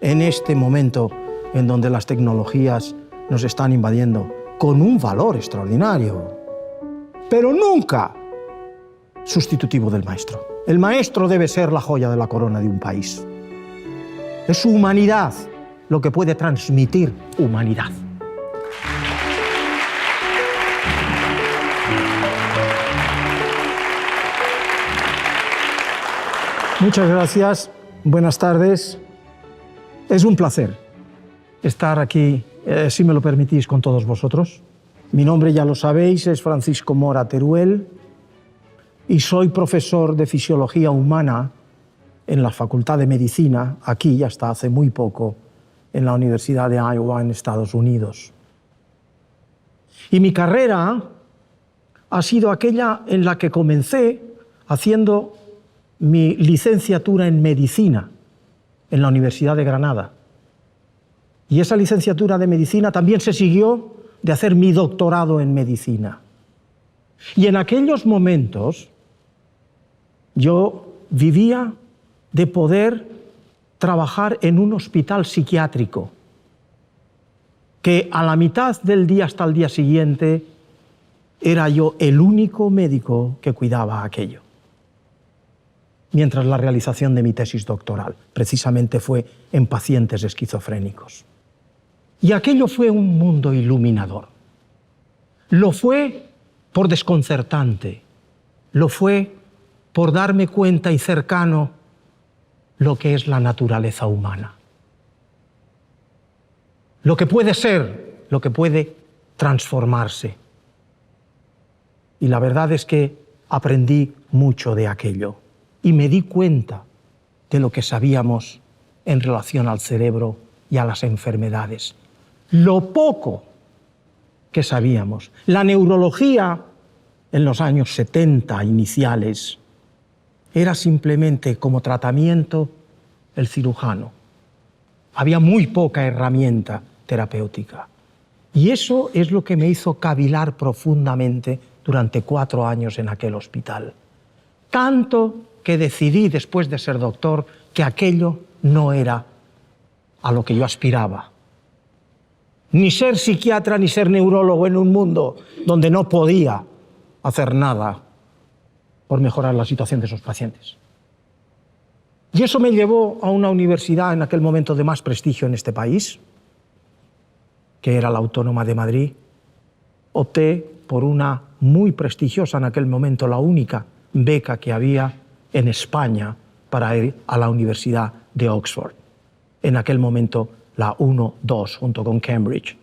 en este momento en donde las tecnologías nos están invadiendo con un valor extraordinario, pero nunca sustitutivo del maestro. El maestro debe ser la joya de la corona de un país. Es su humanidad lo que puede transmitir humanidad. Muchas gracias, buenas tardes. Es un placer estar aquí, si me lo permitís, con todos vosotros. Mi nombre, ya lo sabéis, es Francisco Mora Teruel y soy profesor de Fisiología Humana en la Facultad de Medicina, aquí hasta hace muy poco, en la Universidad de Iowa, en Estados Unidos. Y mi carrera ha sido aquella en la que comencé haciendo mi licenciatura en Medicina en la Universidad de Granada. Y esa licenciatura de Medicina también se siguió de hacer mi doctorado en Medicina. Y en aquellos momentos yo vivía de poder trabajar en un hospital psiquiátrico, que a la mitad del día hasta el día siguiente era yo el único médico que cuidaba aquello. Mientras la realización de mi tesis doctoral precisamente fue en pacientes esquizofrénicos. Y aquello fue un mundo iluminador. Lo fue por desconcertante, lo fue por darme cuenta y cercano lo que es la naturaleza humana. Lo que puede ser, lo que puede transformarse. Y la verdad es que aprendí mucho de aquello y me di cuenta de lo que sabíamos en relación al cerebro y a las enfermedades. Lo poco que sabíamos. La neurología en los años 70 iniciales era simplemente como tratamiento el cirujano. Había muy poca herramienta terapéutica. Y eso es lo que me hizo cavilar profundamente durante 4 años en aquel hospital. Tanto que decidí, después de ser doctor, que aquello no era a lo que yo aspiraba. Ni ser psiquiatra ni ser neurólogo en un mundo donde no podía hacer nada por mejorar la situación de esos pacientes. Y eso me llevó a una universidad en aquel momento de más prestigio en este país, que era la Autónoma de Madrid. Opté por una muy prestigiosa, en aquel momento la única beca que había en España para ir a la Universidad de Oxford. En aquel momento la 1-2, junto con Cambridge,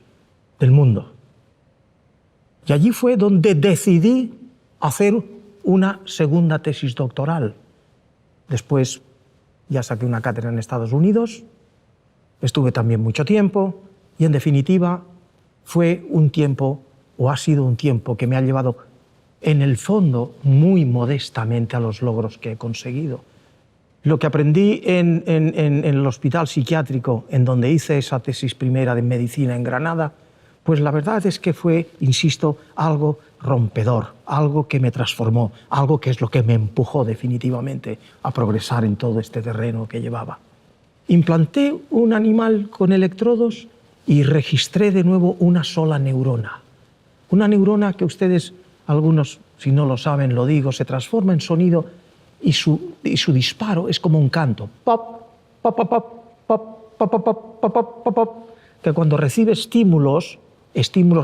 del mundo. Y allí fue donde decidí hacer una segunda tesis doctoral. Después ya saqué una cátedra en Estados Unidos, estuve también mucho tiempo y en definitiva fue un tiempo, o ha sido un tiempo que me ha llevado en el fondo muy modestamente a los logros que he conseguido. Lo que aprendí en el hospital psiquiátrico, en donde hice esa tesis primera de medicina en Granada, pues la verdad es que fue, insisto, algo rompedor, algo que me transformó, algo que es lo que me empujó definitivamente a progresar en todo este terreno que llevaba. Implanté un animal con electrodos y registré de nuevo una sola neurona. Una neurona que ustedes, algunos, si no lo saben, lo digo, se transforma en sonido y su disparo es como un canto. Pop, pop, pop, pop, pop, pop, pop, pop, pop, pop, pop, que cuando recibe estímulos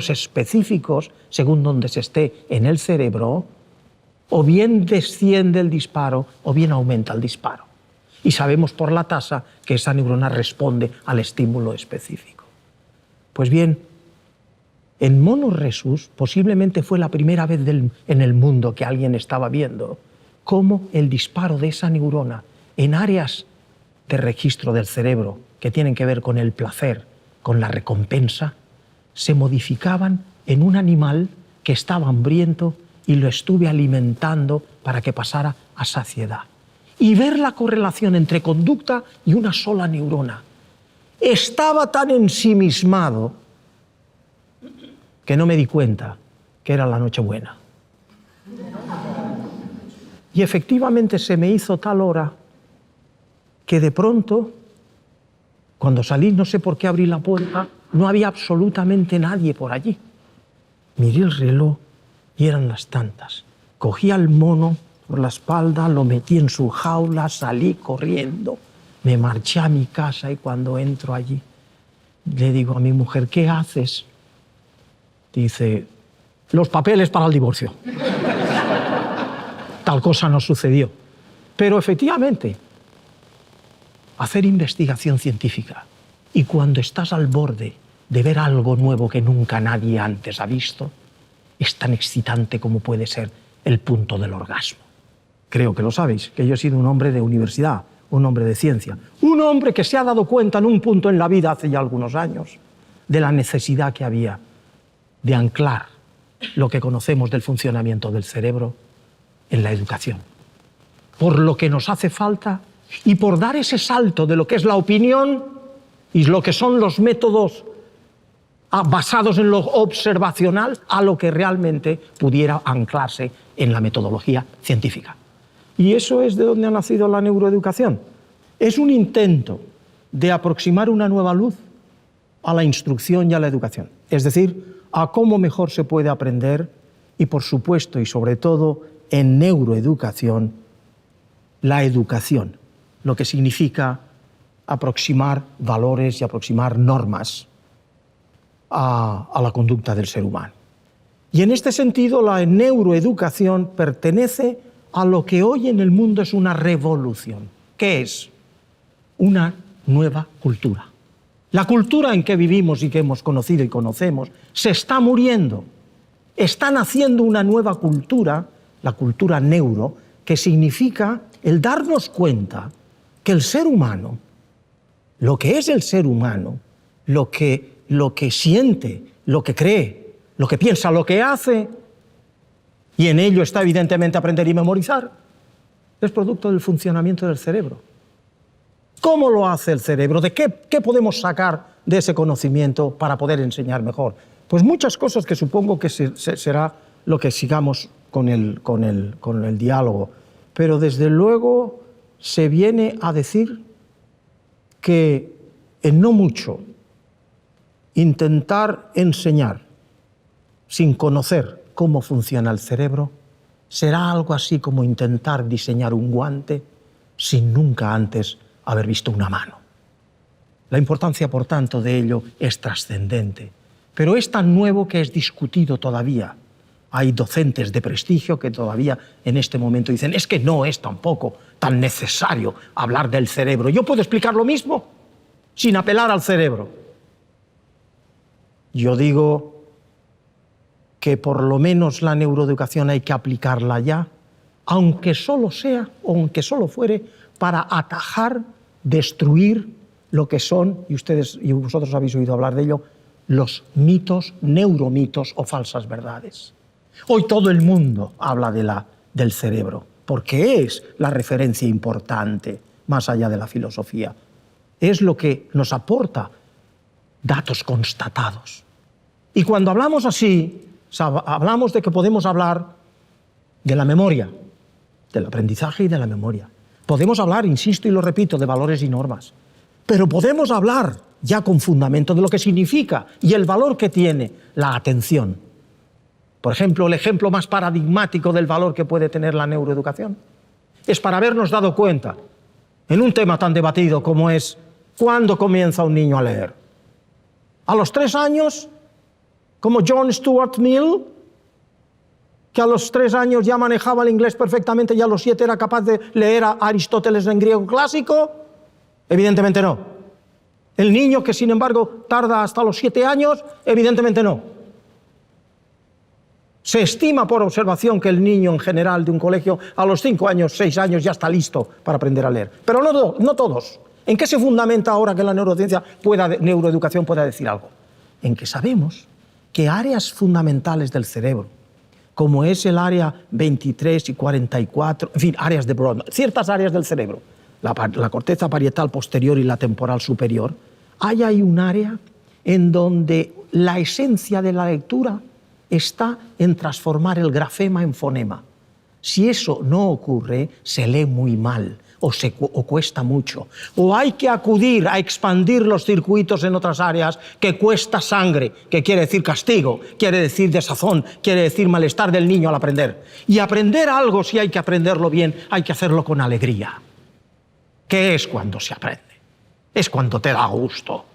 específicos, según donde se esté en el cerebro, o bien desciende el disparo o bien aumenta el disparo. Y sabemos por la tasa que esa neurona responde al estímulo específico. Pues bien, en monos rhesus posiblemente fue la primera vez en el mundo que alguien estaba viendo cómo el disparo de esa neurona en áreas de registro del cerebro que tienen que ver con el placer, con la recompensa, se modificaban en un animal que estaba hambriento y lo estuve alimentando para que pasara a saciedad. Y ver la correlación entre conducta y una sola neurona. Estaba tan ensimismado que no me di cuenta que era la Nochebuena. Y efectivamente se me hizo tal hora que de pronto Cuando salí, no sé por qué abrí la puerta, no había absolutamente nadie por allí. Miré el reloj y eran las tantas. Cogí al mono por la espalda, lo metí en su jaula, salí corriendo, me marché a mi casa y cuando entro allí, le digo a mi mujer, ¿qué haces? Dice, los papeles para el divorcio. Tal cosa no sucedió. Pero efectivamente, hacer investigación científica y cuando estás al borde de ver algo nuevo que nunca nadie antes ha visto, es tan excitante como puede ser el punto del orgasmo. Creo que lo sabéis, que yo he sido un hombre de universidad, un hombre de ciencia, un hombre que se ha dado cuenta en un punto en la vida hace ya algunos años de la necesidad que había de anclar lo que conocemos del funcionamiento del cerebro en la educación. Por lo que nos hace falta y por dar ese salto de lo que es la opinión y lo que son los métodos basados en lo observacional a lo que realmente pudiera anclarse en la metodología científica. Y eso es de donde ha nacido la neuroeducación. Es un intento de aproximar una nueva luz a la instrucción y a la educación. Es decir, a cómo mejor se puede aprender y, por supuesto, y sobre todo en neuroeducación, la educación, lo que significa aproximar valores y aproximar normas a la conducta del ser humano. Y en este sentido, la neuroeducación pertenece a lo que hoy en el mundo es una revolución. ¿Qué es? Una nueva cultura. La cultura en que vivimos y que hemos conocido y conocemos se está muriendo. Está naciendo una nueva cultura, la cultura neuro, que significa el darnos cuenta que el ser humano, lo que es el ser humano, lo que siente, lo que cree, lo que piensa, lo que hace, y en ello está evidentemente aprender y memorizar, es producto del funcionamiento del cerebro. ¿Cómo lo hace el cerebro? ¿De qué podemos sacar de ese conocimiento para poder enseñar mejor? Pues muchas cosas que supongo que será lo que sigamos con el diálogo. Pero desde luego se viene a decir que en no mucho intentar enseñar sin conocer cómo funciona el cerebro será algo así como intentar diseñar un guante sin nunca antes haber visto una mano. La importancia, por tanto, de ello es trascendente, pero es tan nuevo que es discutido todavía. Hay docentes de prestigio que todavía en este momento dicen es que no es tampoco tan necesario hablar del cerebro. Yo puedo explicar lo mismo sin apelar al cerebro. Yo digo que por lo menos la neuroeducación hay que aplicarla ya, aunque solo sea, o aunque solo fuere, para atajar, destruir lo que son, y ustedes y vosotros habéis oído hablar de ello, los mitos, neuromitos o falsas verdades. Hoy todo el mundo habla del cerebro, porque es la referencia importante, más allá de la filosofía. Es lo que nos aporta datos constatados. Y cuando hablamos así, hablamos de que podemos hablar de la memoria, del aprendizaje y de la memoria. Podemos hablar, insisto y lo repito, de valores y normas. Pero podemos hablar ya con fundamento de lo que significa y el valor que tiene la atención. Por ejemplo, el ejemplo más paradigmático del valor que puede tener la neuroeducación es para habernos dado cuenta en un tema tan debatido como es ¿cuándo comienza un niño a leer? ¿A los 3 años? Como John Stuart Mill, que a los 3 años ya manejaba el inglés perfectamente y a los 7 era capaz de leer a Aristóteles en griego clásico. Evidentemente no. El niño que, sin embargo, tarda hasta los 7 años, evidentemente no. Se estima por observación que el niño en general de un colegio a los 5 años, 6 años ya está listo para aprender a leer. Pero no todos. ¿En qué se fundamenta ahora que la neuroeducación pueda decir algo? En que sabemos que áreas fundamentales del cerebro, como es el área 23 y 44, en fin, áreas de Broad, ciertas áreas del cerebro, la corteza parietal posterior y la temporal superior, hay ahí un área en donde la esencia de la lectura está en transformar el grafema en fonema. Si eso no ocurre, se lee muy mal, o cuesta mucho, o hay que acudir a expandir los circuitos en otras áreas que cuesta sangre, que quiere decir castigo, quiere decir desazón, quiere decir malestar del niño al aprender. Y aprender algo, si hay que aprenderlo bien, hay que hacerlo con alegría. ¿Qué es cuando se aprende? Es cuando te da gusto.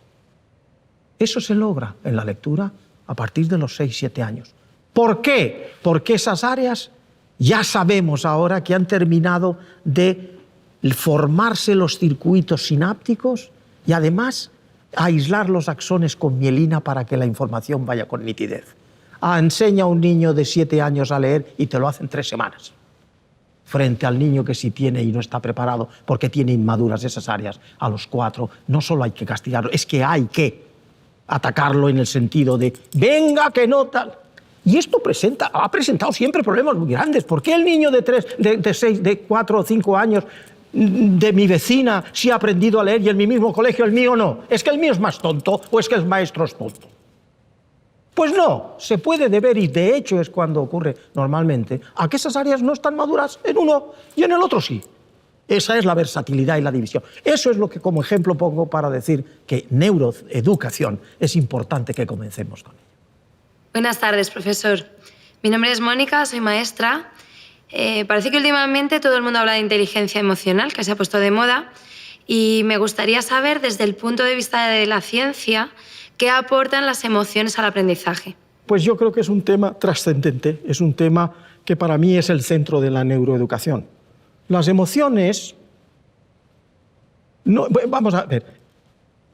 Eso se logra en la lectura a partir de los 6-7 años. ¿Por qué? Porque esas áreas ya sabemos ahora que han terminado de formarse los circuitos sinápticos y además aislar los axones con mielina para que la información vaya con nitidez. Enseña a un niño de 7 años a leer y te lo hace en 3 semanas. Frente al niño que sí tiene y no está preparado porque tiene inmaduras esas áreas, a los 4, no solo hay que castigarlo, es que hay que atacarlo en el sentido de venga que no tal. Y esto ha presentado siempre problemas muy grandes. ¿Por qué el niño de 4 o 5 años de mi vecina sí ha aprendido a leer y en mi mismo colegio el mío no? ¿Es que el mío es más tonto o es que el maestro es tonto? Pues no, se puede deber, y de hecho es cuando ocurre normalmente, a que esas áreas no están maduras en uno y en el otro sí. Esa es la versatilidad y la división. Eso es lo que como ejemplo pongo para decir que neuroeducación es importante que comencemos con ello. Buenas tardes, profesor. Mi nombre es Mónica, soy maestra. Parece que últimamente todo el mundo habla de inteligencia emocional, que se ha puesto de moda, y me gustaría saber, desde el punto de vista de la ciencia, qué aportan las emociones al aprendizaje. Pues yo creo que es un tema trascendente, es un tema que para mí es el centro de la neuroeducación. Las emociones... vamos a ver...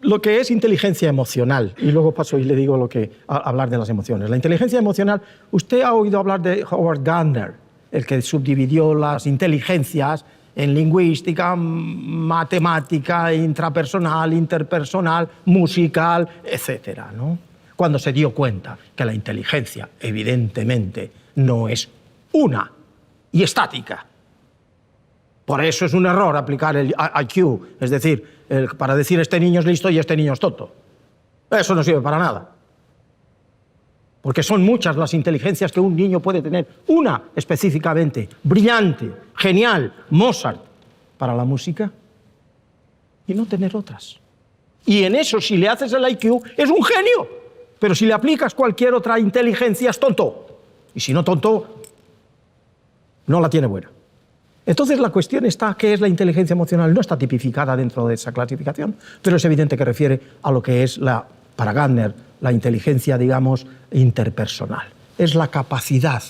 Lo que es inteligencia emocional, y luego paso y le digo hablar de las emociones. La inteligencia emocional, usted ha oído hablar de Howard Gardner, el que subdividió las inteligencias en lingüística, matemática, intrapersonal, interpersonal, musical, etc., ¿no? Cuando se dio cuenta que la inteligencia, evidentemente, no es una y estática. Por eso es un error aplicar el IQ, es decir, para decir este niño es listo y este niño es tonto. Eso no sirve para nada. Porque son muchas las inteligencias que un niño puede tener. Una específicamente, brillante, genial, Mozart, para la música, y no tener otras. Y en eso, si le haces el IQ, es un genio. Pero si le aplicas cualquier otra inteligencia, es tonto. Y si no tonto, no la tiene buena. Entonces la cuestión está, ¿qué es la inteligencia emocional? No está tipificada dentro de esa clasificación, pero es evidente que refiere a lo que es, para Gardner, la inteligencia, digamos, interpersonal. Es la capacidad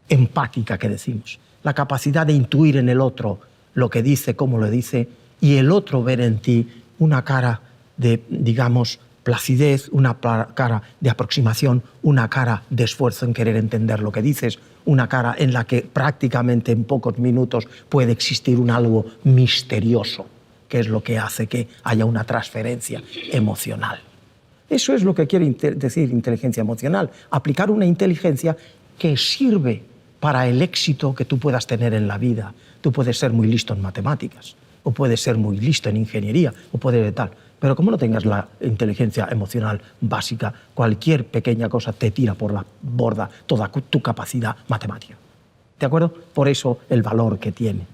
empática que decimos, la capacidad de intuir en el otro lo que dice, cómo lo dice, y el otro ver en ti una cara de, digamos, placidez, una cara de aproximación, una cara de esfuerzo en querer entender lo que dices, una cara en la que prácticamente en pocos minutos puede existir un algo misterioso, que es lo que hace que haya una transferencia emocional. Eso es lo que quiere decir inteligencia emocional, aplicar una inteligencia que sirve para el éxito que tú puedas tener en la vida. Tú puedes ser muy listo en matemáticas, o puedes ser muy listo en ingeniería, o puedes de tal. Pero como no tengas la inteligencia emocional básica, cualquier pequeña cosa te tira por la borda toda tu capacidad matemática. ¿De acuerdo? Por eso el valor que tiene.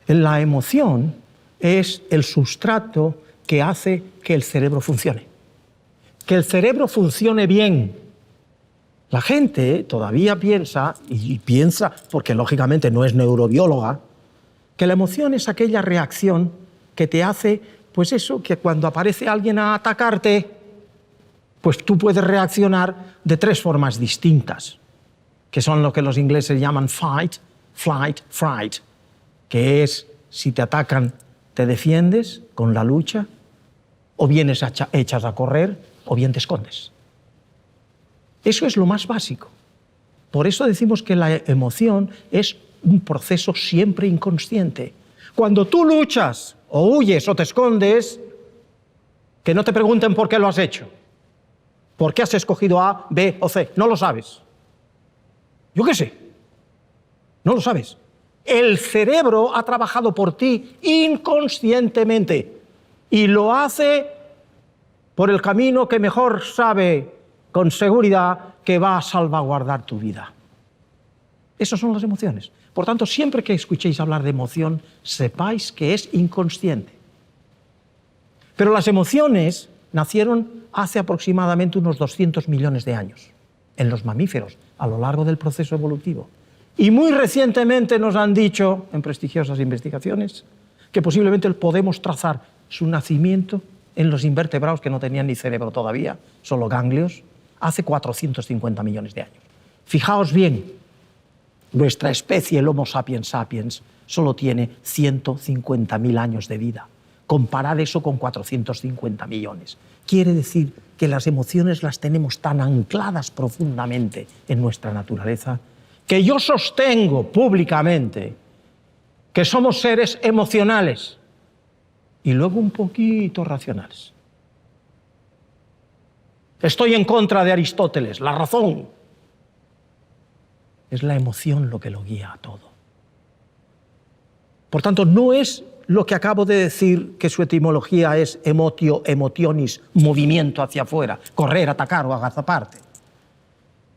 La emoción es el sustrato que hace que el cerebro funcione. Que el cerebro funcione bien. La gente todavía piensa, y piensa porque lógicamente no es neurobióloga, que la emoción es aquella reacción que te hace, pues eso, que cuando aparece alguien a atacarte, pues tú puedes reaccionar de 3 formas distintas, que son lo que los ingleses llaman fight, flight, fright, que es, si te atacan, te defiendes con la lucha, o bien echas a correr, o bien te escondes. Eso es lo más básico. Por eso decimos que la emoción es un proceso siempre inconsciente. Cuando tú luchas, o huyes, o te escondes, que no te pregunten por qué lo has hecho. ¿Por qué has escogido A, B o C? No lo sabes. Yo qué sé. No lo sabes. El cerebro ha trabajado por ti inconscientemente y lo hace por el camino que mejor sabe con seguridad que va a salvaguardar tu vida. Esas son las emociones. Por tanto, siempre que escuchéis hablar de emoción, sepáis que es inconsciente. Pero las emociones nacieron hace aproximadamente unos 200 millones de años en los mamíferos, a lo largo del proceso evolutivo. Y muy recientemente nos han dicho, en prestigiosas investigaciones, que posiblemente podemos trazar su nacimiento en los invertebrados que no tenían ni cerebro todavía, solo ganglios, hace 450 millones de años. Fijaos bien, nuestra especie, el Homo sapiens sapiens, solo tiene 150.000 años de vida. Comparad eso con 450 millones. Quiere decir que las emociones las tenemos tan ancladas profundamente en nuestra naturaleza que yo sostengo públicamente que somos seres emocionales y luego un poquito racionales. Estoy en contra de Aristóteles. La razón es la emoción lo que lo guía a todo. Por tanto, no es lo que acabo de decir, que su etimología es emotio, emotionis, movimiento hacia afuera, correr, atacar o agazaparte.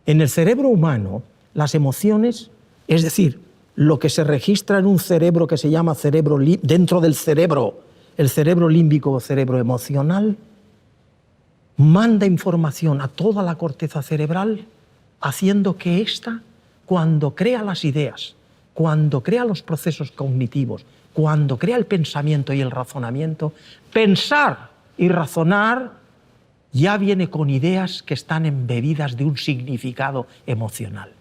En el cerebro humano, las emociones, es decir, lo que se registra en un cerebro que se llama cerebro, dentro del cerebro, el cerebro límbico o cerebro emocional, manda información a toda la corteza cerebral, haciendo que ésta, cuando crea las ideas, cuando crea los procesos cognitivos, cuando crea el pensamiento y el razonamiento, pensar y razonar ya viene con ideas que están embebidas de un significado emocional.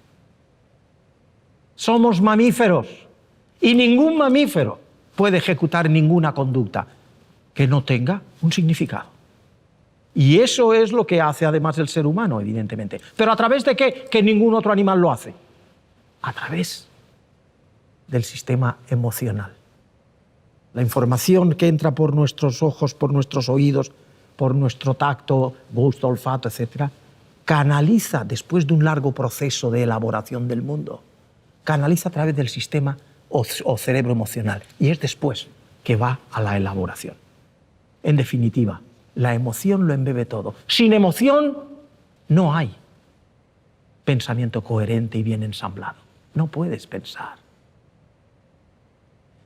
Somos mamíferos y ningún mamífero puede ejecutar ninguna conducta que no tenga un significado. Y eso es lo que hace además el ser humano, evidentemente. ¿Pero a través de qué? Que ningún otro animal lo hace. A través del sistema emocional. La información que entra por nuestros ojos, por nuestros oídos, por nuestro tacto, gusto, olfato, etc., canaliza, después de un largo proceso de elaboración del mundo, canaliza a través del sistema o cerebro emocional. Y es después que va a la elaboración. En definitiva, la emoción lo embebe todo. Sin emoción no hay pensamiento coherente y bien ensamblado. No puedes pensar.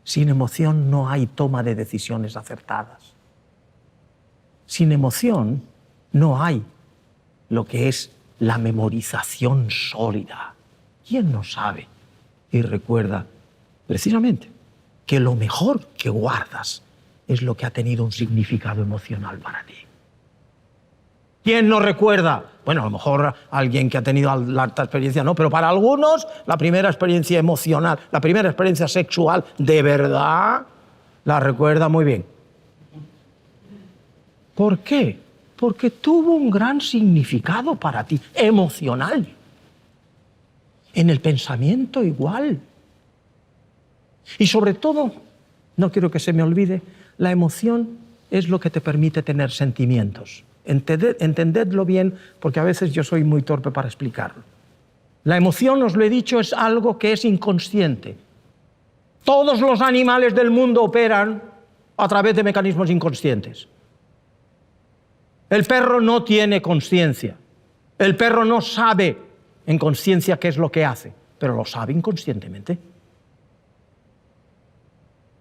Sin emoción no hay toma de decisiones acertadas. Sin emoción no hay lo que es la memorización sólida. ¿Quién no sabe y recuerda precisamente que lo mejor que guardas es lo que ha tenido un significado emocional para ti? ¿Quién no recuerda? Bueno, a lo mejor alguien que ha tenido alta experiencia no, pero para algunos la primera experiencia emocional, la primera experiencia sexual de verdad, la recuerda muy bien. ¿Por qué? Porque tuvo un gran significado para ti, emocional. En el pensamiento igual. Y sobre todo, no quiero que se me olvide, la emoción es lo que te permite tener sentimientos. Entendedlo bien, porque a veces yo soy muy torpe para explicarlo. La emoción, os lo he dicho, es algo que es inconsciente. Todos los animales del mundo operan a través de mecanismos inconscientes. El perro no tiene conciencia. El perro no sabe en conciencia qué es lo que hace, pero lo sabe inconscientemente.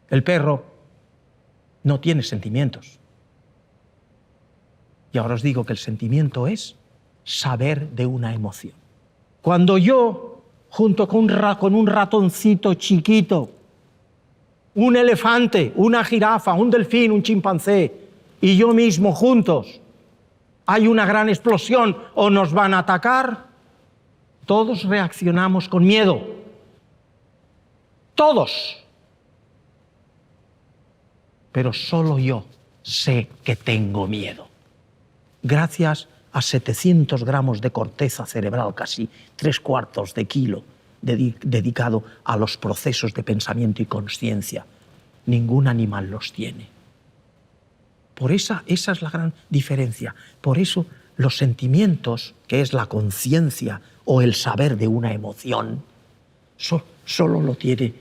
El perro no tiene sentimientos. Y ahora os digo que el sentimiento es saber de una emoción. Cuando yo, junto con un ratoncito chiquito, un elefante, una jirafa, un delfín, un chimpancé, y yo mismo juntos, hay una gran explosión o nos van a atacar, todos reaccionamos con miedo. Todos. Pero solo yo sé que tengo miedo. Gracias a 700 gramos de corteza cerebral, casi 3/4 de kilo, dedicado a los procesos de pensamiento y conciencia. Ningún animal los tiene. Por esa es la gran diferencia. Por eso los sentimientos, que es la conciencia o el saber de una emoción, solo lo tiene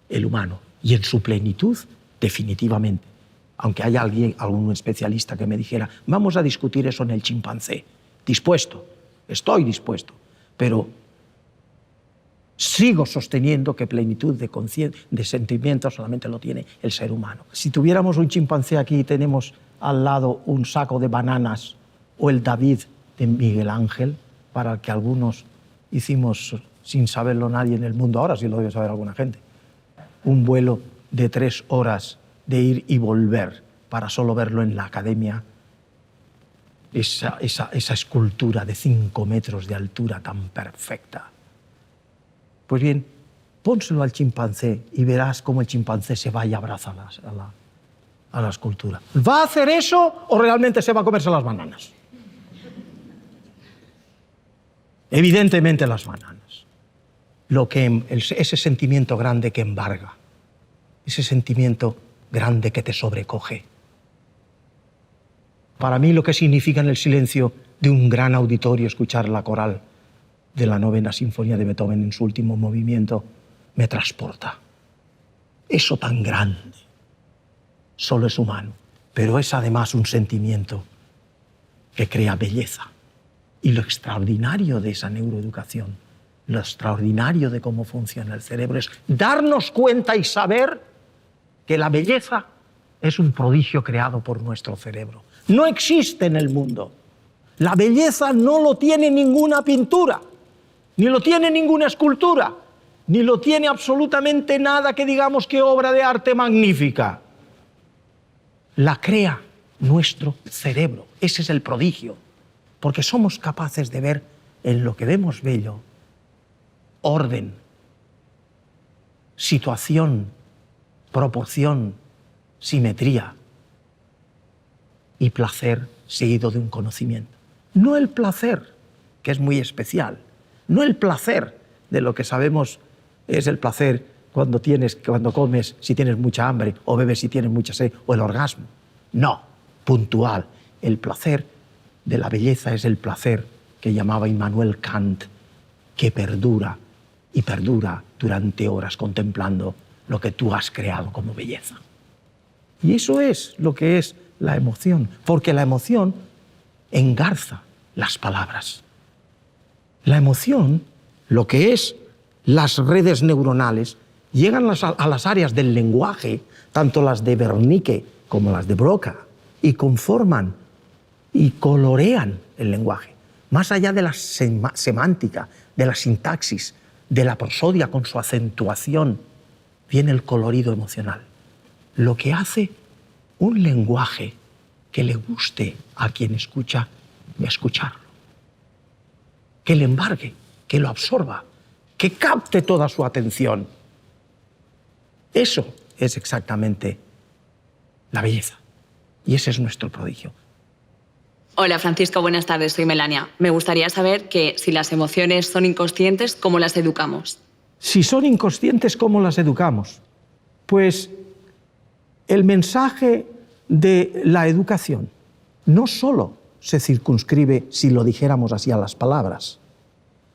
el humano. Y en su plenitud, definitivamente. Aunque haya algún especialista que me dijera, vamos a discutir eso en el chimpancé. Dispuesto, estoy dispuesto. Pero Sigo sosteniendo que plenitud de sentimientos solamente lo tiene el ser humano. Si tuviéramos un chimpancé aquí y tenemos al lado un saco de bananas o el David de Miguel Ángel, para el que algunos hicimos, sin saberlo nadie en el mundo, ahora sí lo debe saber alguna gente, un vuelo de 3 horas de ir y volver para solo verlo en la academia, esa escultura de 5 metros de altura tan perfecta. Pues bien, pónselo al chimpancé y verás cómo el chimpancé se va y abraza a la escultura. ¿Va a hacer eso o realmente se va a comerse las bananas? Evidentemente las bananas. Ese sentimiento grande que embarga, ese sentimiento grande que te sobrecoge. Para mí lo que significa en el silencio de un gran auditorio escuchar la coral de la 9ª Sinfonía de Beethoven en su último movimiento me transporta. Eso tan grande solo es humano, pero es además un sentimiento que crea belleza. Y lo extraordinario de esa neuroeducación, lo extraordinario de cómo funciona el cerebro es darnos cuenta y saber que la belleza es un prodigio creado por nuestro cerebro. No existe en el mundo. La belleza no lo tiene ninguna pintura, ni lo tiene ninguna escultura, ni lo tiene absolutamente nada que digamos que obra de arte magnífica. La crea nuestro cerebro. Ese es el prodigio. Porque somos capaces de ver en lo que vemos bello orden, situación, proporción, simetría y placer seguido de un conocimiento. No el placer, que es muy especial, no el placer de lo que sabemos es el placer cuando comes si tienes mucha hambre o bebes si tienes mucha sed o el orgasmo. No, puntual. El placer de la belleza es el placer que llamaba Immanuel Kant, que perdura y perdura durante horas contemplando lo que tú has creado como belleza. Y eso es lo que es la emoción, porque la emoción engarza las palabras. La emoción, lo que es las redes neuronales, llegan a las áreas del lenguaje, tanto las de Wernicke como las de Broca, y conforman y colorean el lenguaje. Más allá de la semántica, de la sintaxis, de la prosodia con su acentuación, viene el colorido emocional. Lo que hace un lenguaje que le guste a quien escucha, escucharlo. Que le embargue, que lo absorba, que capte toda su atención. Eso es exactamente la belleza. Y ese es nuestro prodigio. Hola Francisco, buenas tardes, soy Melania. Me gustaría saber que si las emociones son inconscientes, ¿cómo las educamos? Si son inconscientes, ¿cómo las educamos? Pues el mensaje de la educación no solo se circunscribe, si lo dijéramos así, a las palabras,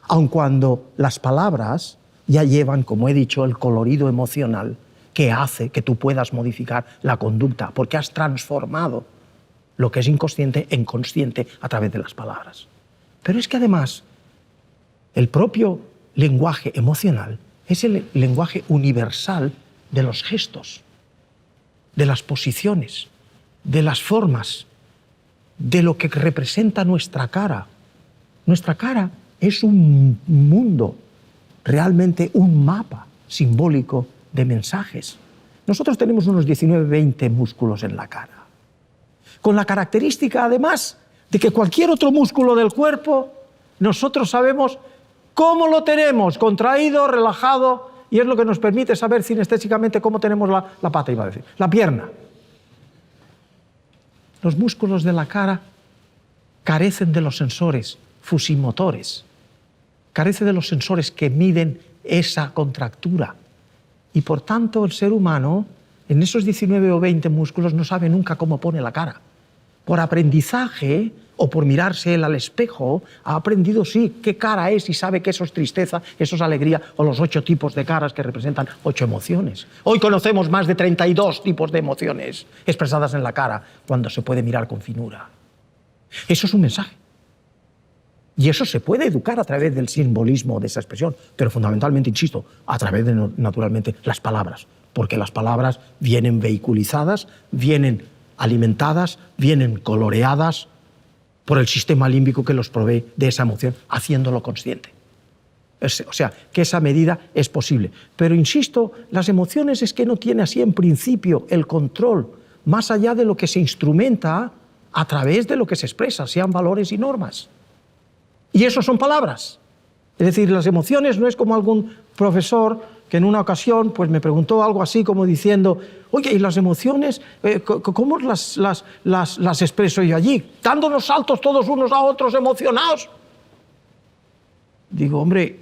aun cuando las palabras ya llevan, como he dicho, el colorido emocional que hace que tú puedas modificar la conducta, porque has transformado lo que es inconsciente en consciente a través de las palabras. Pero es que además el propio lenguaje emocional es el lenguaje universal de los gestos, de las posiciones, de las formas, de lo que representa nuestra cara. Nuestra cara es un mundo, realmente un mapa simbólico de mensajes. Nosotros tenemos unos 19-20 músculos en la cara, con la característica además de que cualquier otro músculo del cuerpo nosotros sabemos cómo lo tenemos, contraído, relajado, y es lo que nos permite saber cinestésicamente cómo tenemos la pata, iba a decir, la pierna. Los músculos de la cara carecen de los sensores fusimotores, carecen de los sensores que miden esa contractura. Y por tanto el ser humano, en esos 19 o 20 músculos, no sabe nunca cómo pone la cara. Por aprendizaje o por mirarse él al espejo, ha aprendido, sí, qué cara es y sabe que eso es tristeza, eso es alegría, o los 8 tipos de caras que representan 8 emociones. Hoy conocemos más de 32 tipos de emociones expresadas en la cara, cuando se puede mirar con finura. Eso es un mensaje. Y eso se puede educar a través del simbolismo de esa expresión, pero fundamentalmente, insisto, a través de, naturalmente, las palabras, porque las palabras vienen vehiculizadas, vienen alimentadas, vienen coloreadas por el sistema límbico que los provee de esa emoción, haciéndolo consciente. O sea, que esa medida es posible. Pero, insisto, las emociones es que no tiene así en principio el control, más allá de lo que se instrumenta a través de lo que se expresa, sean valores y normas. Y eso son palabras. Es decir, las emociones no es como algún profesor que en una ocasión pues, me preguntó algo así como diciendo, oye, ¿y las emociones, cómo las expreso yo allí? ¿Dándonos saltos todos unos a otros emocionados? Digo, hombre,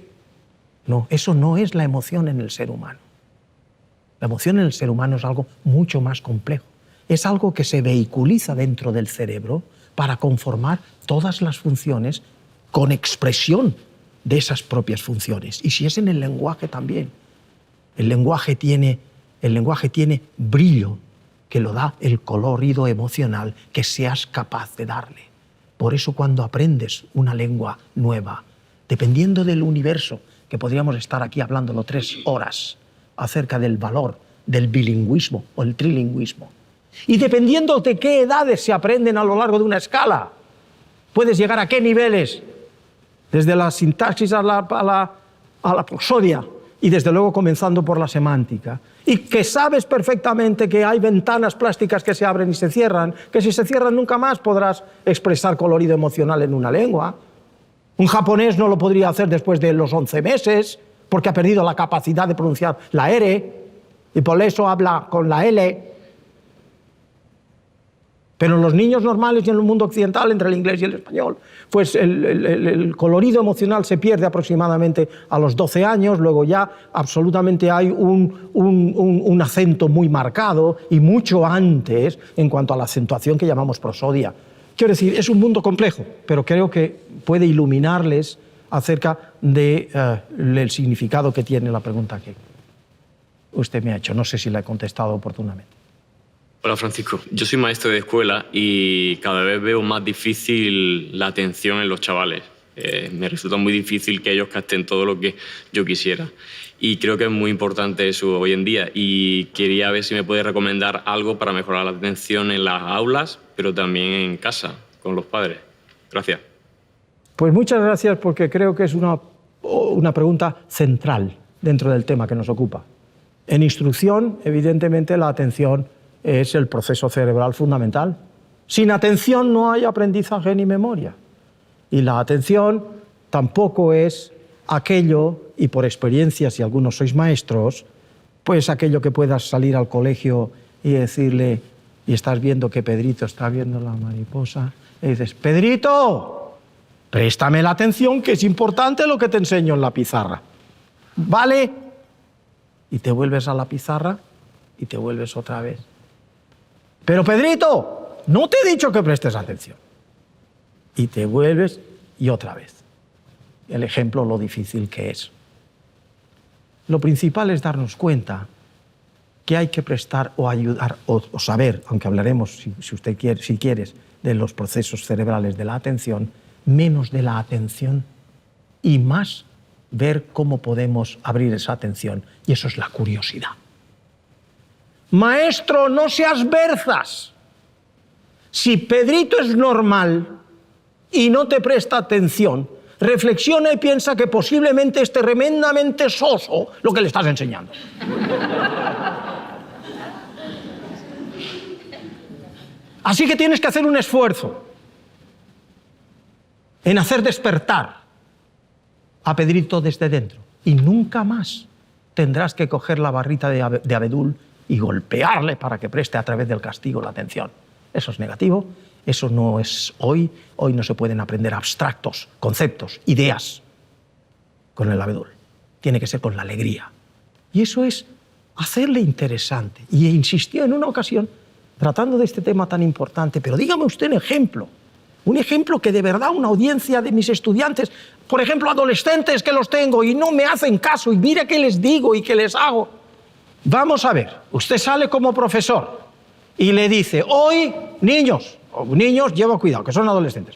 no, eso no es la emoción en el ser humano. La emoción en el ser humano es algo mucho más complejo. Es algo que se vehiculiza dentro del cerebro para conformar todas las funciones con expresión de esas propias funciones. Y si es en el lenguaje también. El lenguaje tiene brillo que lo da el colorido emocional que seas capaz de darle. Por eso cuando aprendes una lengua nueva, dependiendo del universo, que podríamos estar aquí hablándolo 3 horas acerca del valor del bilingüismo o el trilingüismo, y dependiendo de qué edades se aprenden a lo largo de una escala, puedes llegar a qué niveles, desde la sintaxis a la prosodia y desde luego comenzando por la semántica. Y que sabes perfectamente que hay ventanas plásticas que se abren y se cierran, que si se cierran nunca más podrás expresar colorido emocional en una lengua. Un japonés no lo podría hacer después de los 11 meses porque ha perdido la capacidad de pronunciar la R y por eso habla con la L. Pero en los niños normales y en el mundo occidental, entre el inglés y el español, pues el colorido emocional se pierde aproximadamente a los 12 años, luego ya absolutamente hay un acento muy marcado y mucho antes en cuanto a la acentuación que llamamos prosodia. Quiero decir, es un mundo complejo, pero creo que puede iluminarles acerca del significado que tiene la pregunta que usted me ha hecho. No sé si la he contestado oportunamente. Hola Francisco, yo soy maestro de escuela y cada vez veo más difícil la atención en los chavales. Me resulta muy difícil que ellos capten todo lo que yo quisiera y creo que es muy importante eso hoy en día y quería ver si me puede recomendar algo para mejorar la atención en las aulas, pero también en casa, con los padres. Gracias. Pues muchas gracias porque creo que es una pregunta central dentro del tema que nos ocupa. En instrucción, evidentemente, la atención es el proceso cerebral fundamental. Sin atención no hay aprendizaje ni memoria. Y la atención tampoco es aquello, y por experiencia, si algunos sois maestros, pues aquello que puedas salir al colegio y decirle, y estás viendo que Pedrito está viendo la mariposa, y dices, Pedrito, préstame la atención que es importante lo que te enseño en la pizarra. ¿Vale? Y te vuelves a la pizarra y te vuelves otra vez. Pero Pedrito, no te he dicho que prestes atención. Y te vuelves y otra vez. El ejemplo, lo difícil que es. Lo principal es darnos cuenta que hay que prestar o ayudar o saber, aunque hablaremos, si usted quiere, si quieres, de los procesos cerebrales de la atención, menos de la atención y más ver cómo podemos abrir esa atención. Y eso es la curiosidad. Maestro, no seas berzas. Si Pedrito es normal y no te presta atención, reflexiona y piensa que posiblemente es tremendamente soso lo que le estás enseñando. Así que tienes que hacer un esfuerzo en hacer despertar a Pedrito desde dentro. Y nunca más tendrás que coger la barrita de abedul y golpearle para que preste a través del castigo la atención. Eso es negativo, eso no es hoy. Hoy no se pueden aprender abstractos, conceptos, ideas con el abedul. Tiene que ser con la alegría. Y eso es hacerle interesante. Y insistió en una ocasión, tratando de este tema tan importante, pero dígame usted un ejemplo que de verdad una audiencia de mis estudiantes, por ejemplo, adolescentes que los tengo y no me hacen caso, y mira qué les digo y qué les hago. Vamos a ver, usted sale como profesor y le dice, hoy, niños, lleva cuidado, que son adolescentes,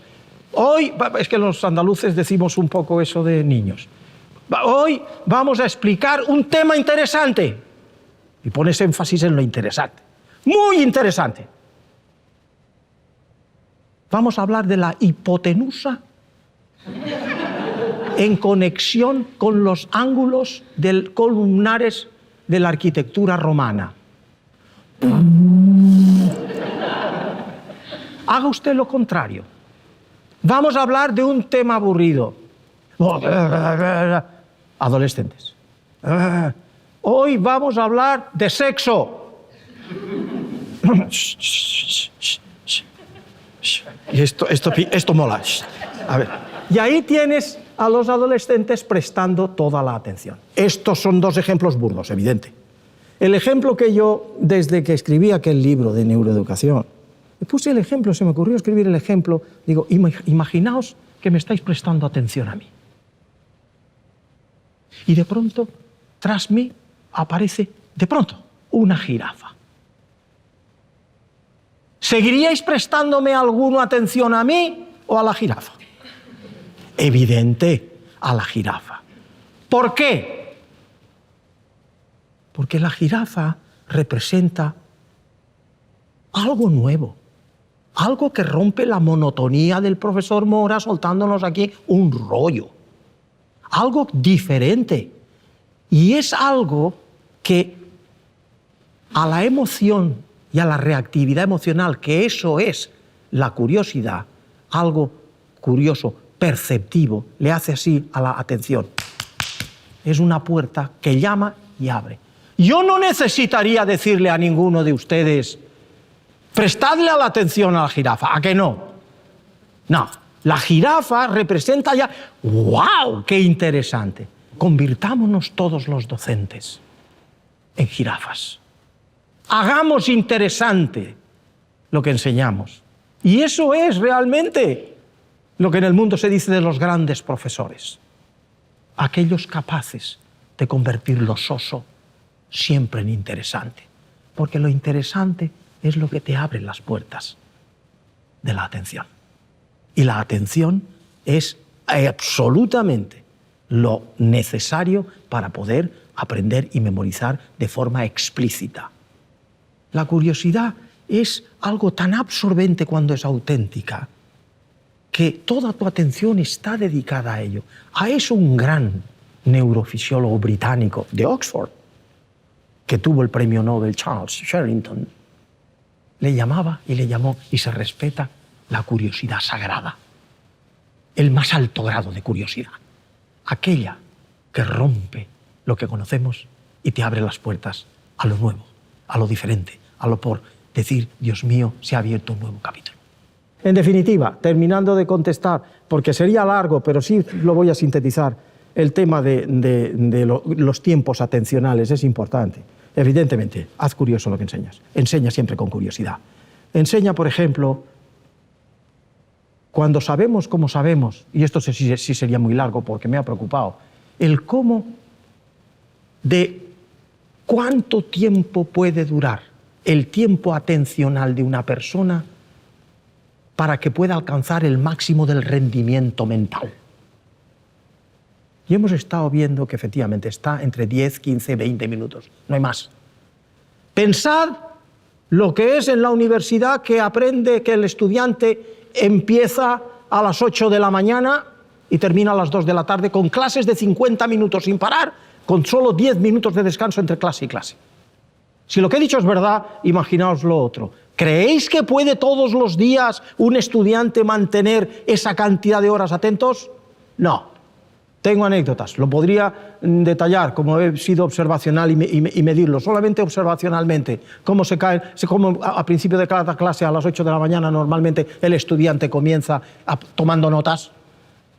Hoy, es que los andaluces decimos un poco eso de niños. Hoy vamos a explicar un tema interesante. Y pones énfasis en lo interesante. Muy interesante. Vamos a hablar de la hipotenusa en conexión con los ángulos columnares de la arquitectura romana. Haga usted lo contrario. Vamos a hablar de un tema aburrido. Adolescentes. Hoy vamos a hablar de sexo. Y esto mola. A ver. Y ahí tienes a los adolescentes prestando toda la atención. Estos son dos ejemplos burdos, evidente. El ejemplo que yo, desde que escribí aquel libro de neuroeducación, me puse el ejemplo, se me ocurrió escribir el ejemplo, digo, imaginaos que me estáis prestando atención a mí. Y de pronto, tras mí, aparece, de pronto, una jirafa. ¿Seguiríais prestándome alguna atención a mí o a la jirafa? Evidente, a la jirafa. ¿Por qué? Porque la jirafa representa algo nuevo, algo que rompe la monotonía del profesor Mora soltándonos aquí un rollo, algo diferente. Y es algo que a la emoción y a la reactividad emocional, que eso es la curiosidad, algo curioso, perceptivo, le hace así a la atención. Es una puerta que llama y abre. Yo no necesitaría decirle a ninguno de ustedes, prestadle la atención a la jirafa, ¿a que no? No, la jirafa representa ya, ¡wow! ¡Qué interesante! Convirtámonos todos los docentes en jirafas. Hagamos interesante lo que enseñamos. Y eso es realmente lo que en el mundo se dice de los grandes profesores. Aquellos capaces de convertir lo soso siempre en interesante. Porque lo interesante es lo que te abre las puertas de la atención. Y la atención es absolutamente lo necesario para poder aprender y memorizar de forma explícita. La curiosidad es algo tan absorbente cuando es auténtica que toda tu atención está dedicada a ello. A eso un gran neurofisiólogo británico de Oxford, que tuvo el premio Nobel, Charles Sherrington, le llamaba y le llamó, y se respeta, la curiosidad sagrada. El más alto grado de curiosidad. Aquella que rompe lo que conocemos y te abre las puertas a lo nuevo, a lo diferente, a lo por decir, Dios mío, se ha abierto un nuevo capítulo. En definitiva, terminando de contestar, porque sería largo, pero sí lo voy a sintetizar, el tema de los tiempos atencionales es importante. Evidentemente, haz curioso lo que enseñas. Enseña siempre con curiosidad. Enseña, por ejemplo, cuando sabemos cómo sabemos, y esto sí sería muy largo porque me ha preocupado, el cómo de cuánto tiempo puede durar el tiempo atencional de una persona para que pueda alcanzar el máximo del rendimiento mental. Y hemos estado viendo que efectivamente está entre 10, 15, 20 minutos, no hay más. Pensad lo que es en la universidad, que aprende que el estudiante empieza a las 8 de la mañana y termina a las 2 de la tarde con clases de 50 minutos sin parar, con solo 10 minutos de descanso entre clase y clase. Si lo que he dicho es verdad, imaginaos lo otro. ¿Creéis que puede todos los días un estudiante mantener esa cantidad de horas atentos? No. Tengo anécdotas, lo podría detallar, como he sido observacional y medirlo, solamente observacionalmente. Cómo se cae, cómo a principio de cada clase a las 8 de la mañana normalmente el estudiante comienza tomando notas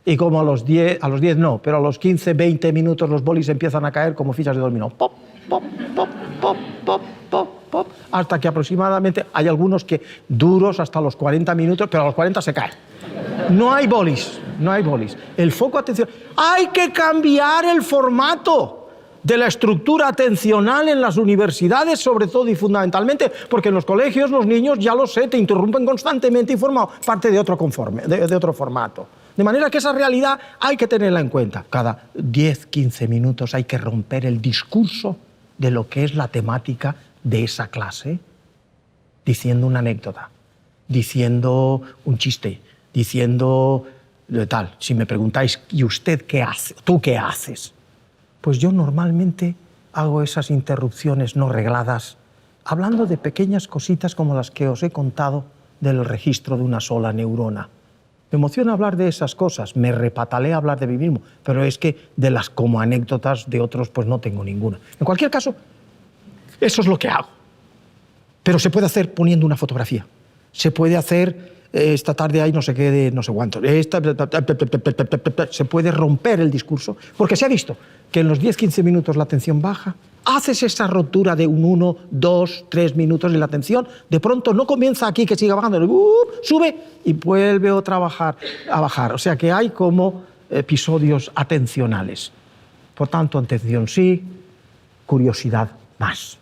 y como a los 10 no, pero a los 15, 20 minutos los bolis empiezan a caer como fichas de dominó. Pop, pop, pop, pop, pop, pop, pop, hasta que aproximadamente hay algunos que duros hasta los 40 minutos, pero a los 40 se caen. No hay bolis, no hay bolis. El foco de atención. Hay que cambiar el formato. de la estructura atencional en las universidades, sobre todo y fundamentalmente, porque en los colegios los niños, ya lo sé, te interrumpen constantemente y forman parte de otro formato. De manera que esa realidad hay que tenerla en cuenta. Cada 10, 15 minutos hay que romper el discurso de lo que es la temática de esa clase, diciendo una anécdota, diciendo un chiste, diciendo tal. Si me preguntáis, ¿y usted qué hace? ¿Tú qué haces? Pues yo normalmente hago esas interrupciones no regladas, hablando de pequeñas cositas como las que os he contado del registro de una sola neurona. Me emociona hablar de esas cosas, me repatalea hablar de mí mismo, pero es que de las como anécdotas de otros pues no tengo ninguna. En cualquier caso, eso es lo que hago. Pero se puede hacer poniendo una fotografía. Se puede hacer esta tarde hay no sé qué de no sé cuánto. Se puede romper el discurso, porque se ha visto que en los 10-15 minutos la atención baja. Haces esa rotura de un 1, 2, 3 minutos en la atención, de pronto no comienza aquí que siga bajando, sube y vuelve a bajar. O sea que hay como episodios atencionales. Por tanto, atención sí, curiosidad más.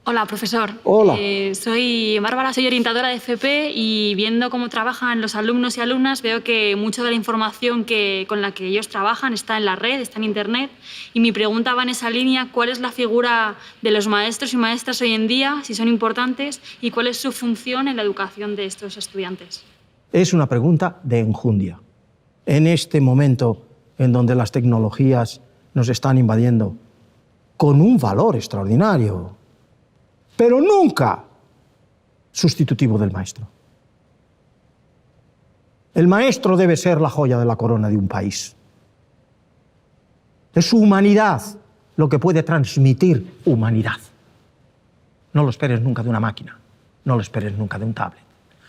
Hola, profesor. Hola. Soy Bárbara, soy orientadora de FP y viendo cómo trabajan los alumnos y alumnas veo que mucha de la información con la que ellos trabajan está en la red, está en Internet. Y mi pregunta va en esa línea: ¿cuál es la figura de los maestros y maestras hoy en día, si son importantes, y cuál es su función en la educación de estos estudiantes? Es una pregunta de enjundia. En este momento en donde las tecnologías nos están invadiendo con un valor extraordinario, pero nunca sustitutivo del maestro. El maestro debe ser la joya de la corona de un país. Es su humanidad lo que puede transmitir humanidad. No lo esperes nunca de una máquina, no lo esperes nunca de un tablet.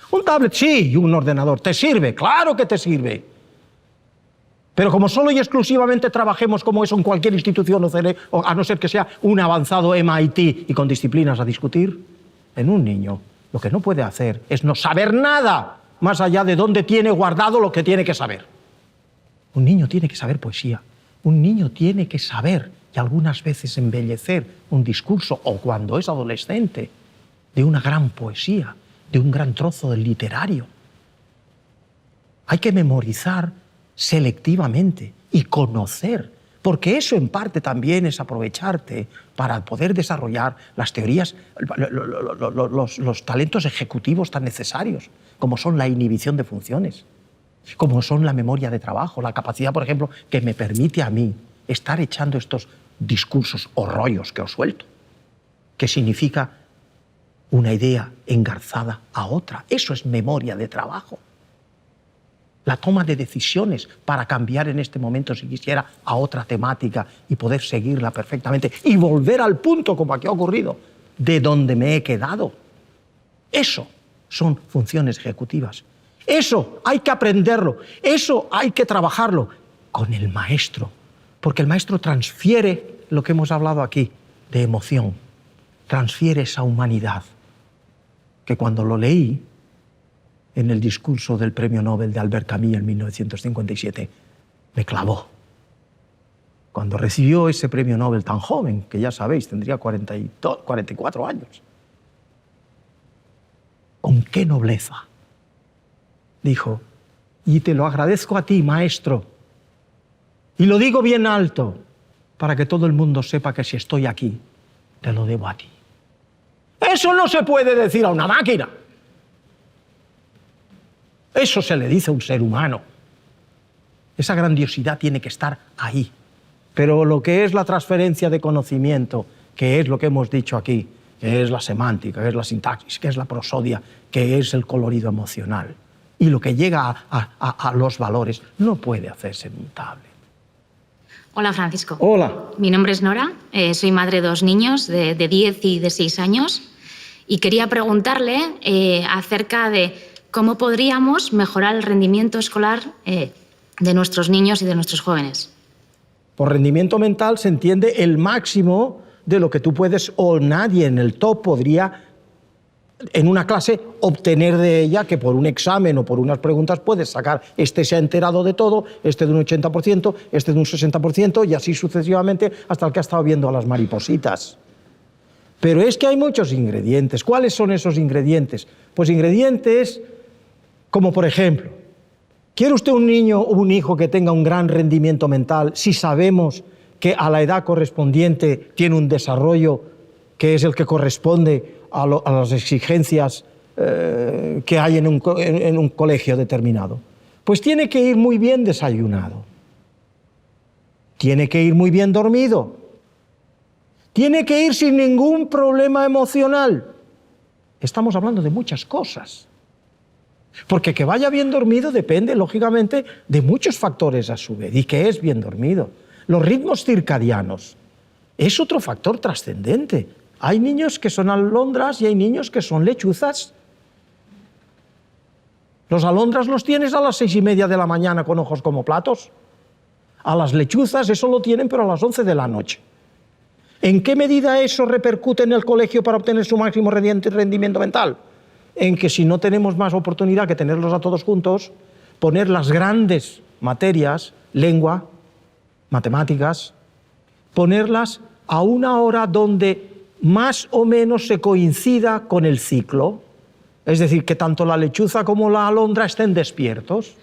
Un tablet sí, y un ordenador, ¿te sirve? Claro que te sirve. Pero como solo y exclusivamente trabajemos como eso en cualquier institución, o a no ser que sea un avanzado MIT y con disciplinas a discutir, en un niño lo que no puede hacer es no saber nada más allá de dónde tiene guardado lo que tiene que saber. Un niño tiene que saber poesía, un niño tiene que saber y algunas veces embellecer un discurso, o cuando es adolescente, de una gran poesía, de un gran trozo del literario. Hay que memorizar selectivamente y conocer, porque eso en parte también es aprovecharte para poder desarrollar las teorías, los talentos ejecutivos tan necesarios, como son la inhibición de funciones, como son la memoria de trabajo, la capacidad, por ejemplo, que me permite a mí estar echando estos discursos o rollos que os suelto, que significa una idea engarzada a otra. Eso es memoria de trabajo. La toma de decisiones para cambiar en este momento, si quisiera, a otra temática y poder seguirla perfectamente y volver al punto, como aquí ha ocurrido, de donde me he quedado. Eso son funciones ejecutivas. Eso hay que aprenderlo, eso hay que trabajarlo con el maestro, porque el maestro transfiere lo que hemos hablado aquí de emoción, transfiere esa humanidad que cuando lo leí en el discurso del Premio Nobel de Albert Camus en 1957, me clavó. Cuando recibió ese Premio Nobel tan joven, que ya sabéis, tendría 44 años. ¿Con qué nobleza? Dijo, y te lo agradezco a ti, maestro, y lo digo bien alto, para que todo el mundo sepa que si estoy aquí, te lo debo a ti. Eso no se puede decir a una máquina. Eso se le dice a un ser humano. Esa grandiosidad tiene que estar ahí. Pero lo que es la transferencia de conocimiento, que es lo que hemos dicho aquí, que es la semántica, que es la sintaxis, que es la prosodia, que es el colorido emocional, y lo que llega a los valores, no puede hacerse en un tablet. Hola, Francisco. Hola. Mi nombre es Nora, soy madre de 2 niños de 10 y de 6 años, y quería preguntarle acerca de cómo podríamos mejorar el rendimiento escolar de nuestros niños y de nuestros jóvenes. Por rendimiento mental se entiende el máximo de lo que tú puedes, o nadie en el top podría en una clase obtener de ella que por un examen o por unas preguntas puedes sacar, este se ha enterado de todo, este de un 80%, este de un 60% y así sucesivamente hasta el que ha estado viendo a las maripositas. Pero es que hay muchos ingredientes. ¿Cuáles son esos ingredientes? Pues ingredientes como, por ejemplo, ¿quiere usted un niño o un hijo que tenga un gran rendimiento mental si sabemos que a la edad correspondiente tiene un desarrollo que es el que corresponde a las exigencias que hay en un colegio determinado? Pues tiene que ir muy bien desayunado, tiene que ir muy bien dormido, tiene que ir sin ningún problema emocional. Estamos hablando de muchas cosas. Porque que vaya bien dormido depende, lógicamente, de muchos factores a su vez. ¿Y qué es bien dormido? Los ritmos circadianos es otro factor trascendente. Hay niños que son alondras y hay niños que son lechuzas. Los alondras los tienes a las 6:30 de la mañana con ojos como platos. A las lechuzas eso lo tienen, pero a las 11 de la noche. ¿En qué medida eso repercute en el colegio para obtener su máximo rendimiento mental? En que si no tenemos más oportunidad que tenerlos a todos juntos, poner las grandes materias, lengua, matemáticas, ponerlas a una hora donde más o menos se coincida con el ciclo, es decir, que tanto la lechuza como la alondra estén despiertos.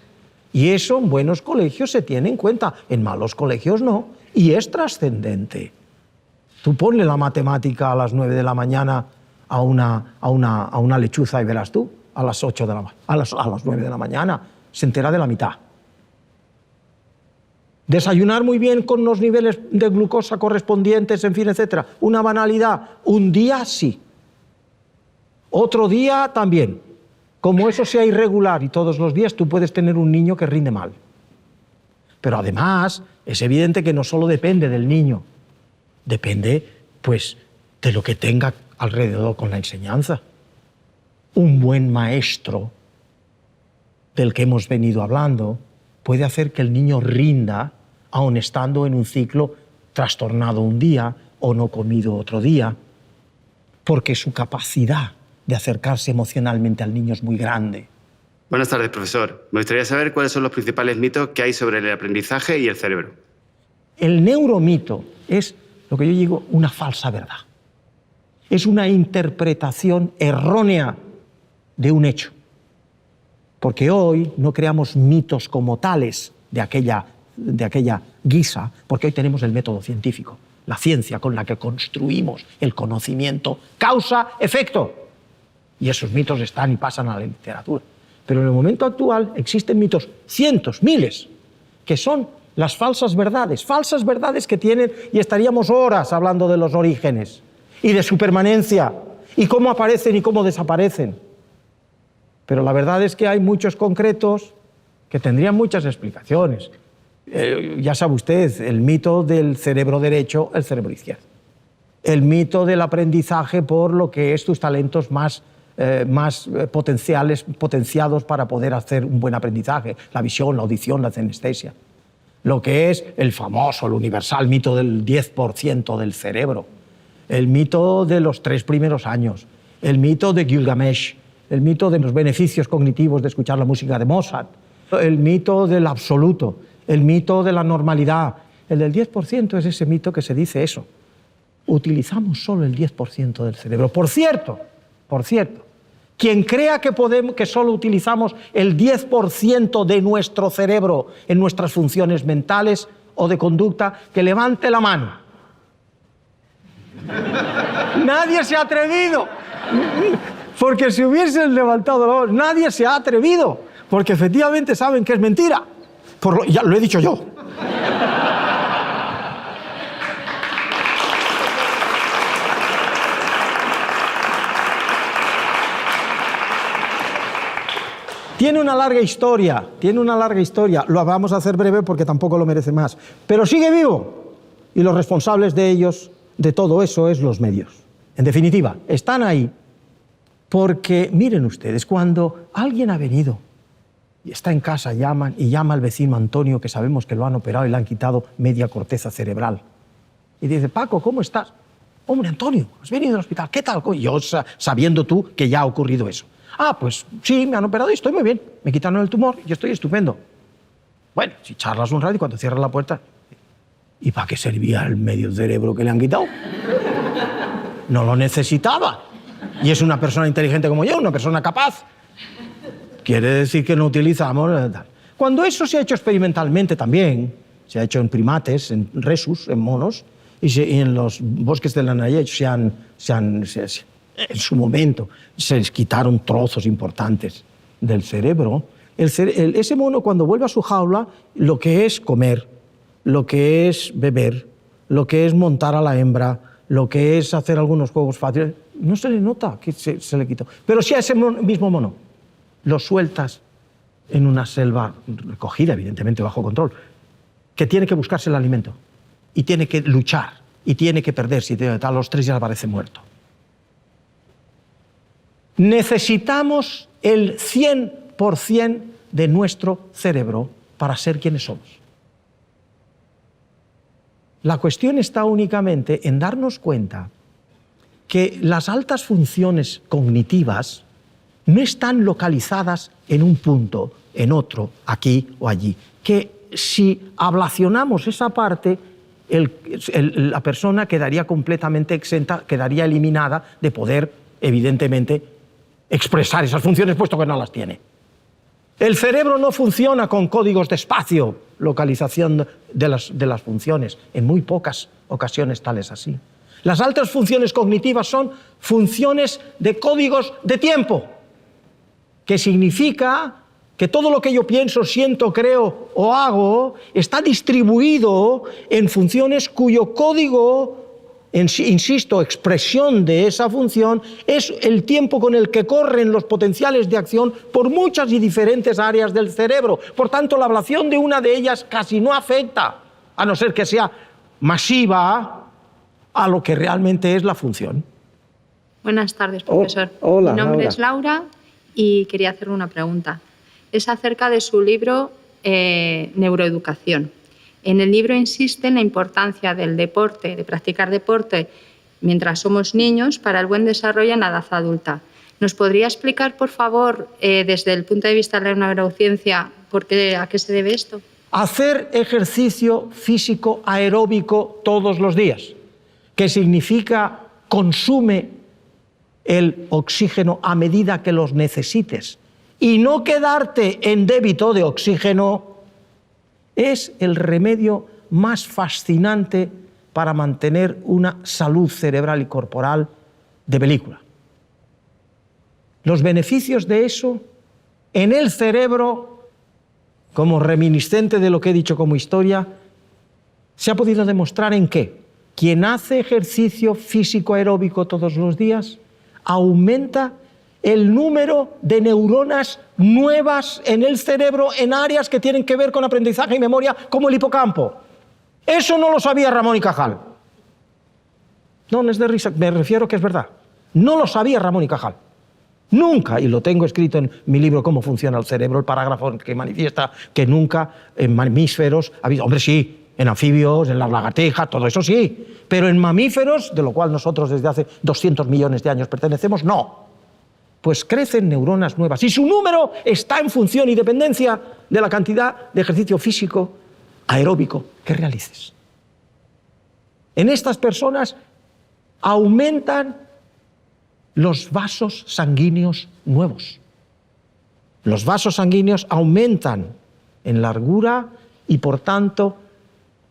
Y eso en buenos colegios se tiene en cuenta, en malos colegios no, y es trascendente. Tú ponle la matemática a las 9 de la mañana a una lechuza y verás tú, a las 9 de la mañana, se entera de la mitad. Desayunar muy bien con los niveles de glucosa correspondientes, en fin, etcétera. Una banalidad. Un día sí. Otro día también. Como eso sea irregular y todos los días, tú puedes tener un niño que rinde mal. Pero además, es evidente que no solo depende del niño, depende, pues, de lo que tenga alrededor con la enseñanza. Un buen maestro, del que hemos venido hablando, puede hacer que el niño rinda, aun estando en un ciclo trastornado un día o no comido otro día, porque su capacidad de acercarse emocionalmente al niño es muy grande. Buenas tardes, profesor. Me gustaría saber cuáles son los principales mitos que hay sobre el aprendizaje y el cerebro. El neuromito es lo que yo digo una falsa verdad. Es una interpretación errónea de un hecho. Porque hoy no creamos mitos como tales de aquella guisa, porque hoy tenemos el método científico, la ciencia con la que construimos el conocimiento, causa-efecto. Y esos mitos están y pasan a la literatura. Pero en el momento actual existen mitos, cientos, miles, que son las falsas verdades que tienen, y estaríamos horas hablando de los orígenes y de su permanencia y cómo aparecen y cómo desaparecen. Pero la verdad es que hay muchos concretos que tendrían muchas explicaciones. Ya sabe usted, el mito del cerebro derecho, el cerebro izquierdo. El mito del aprendizaje por lo que es tus talentos más potenciados para poder hacer un buen aprendizaje. La visión, la audición, la sinestesia. Lo que es el famoso, el universal mito del 10% del cerebro. El mito de los 3 primeros años. El mito de Gilgamesh. El mito de los beneficios cognitivos de escuchar la música de Mozart. El mito del absoluto. El mito de la normalidad. El del 10% es ese mito que se dice eso. Utilizamos solo el 10% del cerebro. Por cierto, quien crea que solo utilizamos el 10% de nuestro cerebro en nuestras funciones mentales o de conducta, que levante la mano. Nadie se ha atrevido. Porque si hubiesen levantado la mano, nadie se ha atrevido. Porque efectivamente saben que es mentira. Ya lo he dicho yo. Tiene una larga historia. Lo vamos a hacer breve porque tampoco lo merece más. Pero sigue vivo. Y los responsables de ellos, de todo eso, es los medios. En definitiva, están ahí porque, miren ustedes, cuando alguien ha venido y está en casa, llama al vecino Antonio, que sabemos que lo han operado y le han quitado media corteza cerebral. Y dice, Paco, ¿cómo estás? Hombre, Antonio, has venido al hospital, ¿qué tal? Y yo sabiendo tú que ya ha ocurrido eso. Ah, pues sí, me han operado y estoy muy bien. Me quitaron el tumor y estoy estupendo. Bueno, si charlas un rato y cuando cierras la puerta... ¿Y para qué servía el medio cerebro que le han quitado? No lo necesitaba. Y es una persona inteligente como yo, una persona capaz. Quiere decir que no utilizamos... Cuando eso se ha hecho experimentalmente también, se ha hecho en primates, en resus, en monos, y en los bosques de la Nayef en su momento se les quitaron trozos importantes del cerebro. Ese mono, cuando vuelve a su jaula, lo que es comer, lo que es beber, lo que es montar a la hembra, lo que es hacer algunos juegos fáciles, no se le nota que se le quitó. Pero si a ese mismo mono lo sueltas en una selva recogida, evidentemente bajo control, que tiene que buscarse el alimento y tiene que luchar y tiene que perderse, y a los 3 días aparece muerto. Necesitamos el 100% de nuestro cerebro para ser quienes somos. La cuestión está únicamente en darnos cuenta que las altas funciones cognitivas no están localizadas en un punto, en otro, aquí o allí. Que si ablacionamos esa parte, la persona quedaría completamente exenta, quedaría eliminada de poder, evidentemente, expresar esas funciones, puesto que no las tiene. El cerebro no funciona con códigos de espacio, localización de las funciones, en muy pocas ocasiones tal es así. Las altas funciones cognitivas son funciones de códigos de tiempo, que significa que todo lo que yo pienso, siento, creo o hago está distribuido en funciones cuyo código, insisto, expresión de esa función, es el tiempo con el que corren los potenciales de acción por muchas y diferentes áreas del cerebro. Por tanto, la ablación de una de ellas casi no afecta, a no ser que sea masiva, a lo que realmente es la función. Buenas tardes, profesor. Hola, Mi nombre Laura. es Laura y quería hacerle una pregunta. Es acerca de su libro Neuroeducación. En el libro insiste en la importancia del deporte, de practicar deporte mientras somos niños para el buen desarrollo en la edad adulta. ¿Nos podría explicar, por favor, desde el punto de vista de la neurociencia, a qué se debe esto? Hacer ejercicio físico aeróbico todos los días, que significa consume el oxígeno a medida que los necesites y no quedarte en débito de oxígeno, es el remedio más fascinante para mantener una salud cerebral y corporal de película. Los beneficios de eso en el cerebro, como reminiscente de lo que he dicho como historia, se ha podido demostrar en que quien hace ejercicio físico aeróbico todos los días aumenta el número de neuronas nuevas en el cerebro en áreas que tienen que ver con aprendizaje y memoria, como el hipocampo. Eso no lo sabía Ramón y Cajal. No es de risa, me refiero que es verdad. No lo sabía Ramón y Cajal. Nunca, y lo tengo escrito en mi libro Cómo funciona el cerebro, el parágrafo que manifiesta que nunca en mamíferos ha habido, hombre sí, en anfibios, en las lagartijas, todo eso sí, pero en mamíferos, de lo cual nosotros desde hace 200 millones de años pertenecemos, no. Pues crecen neuronas nuevas y su número está en función y dependencia de la cantidad de ejercicio físico aeróbico que realices. En estas personas aumentan los vasos sanguíneos nuevos. Los vasos sanguíneos aumentan en largura y, por tanto,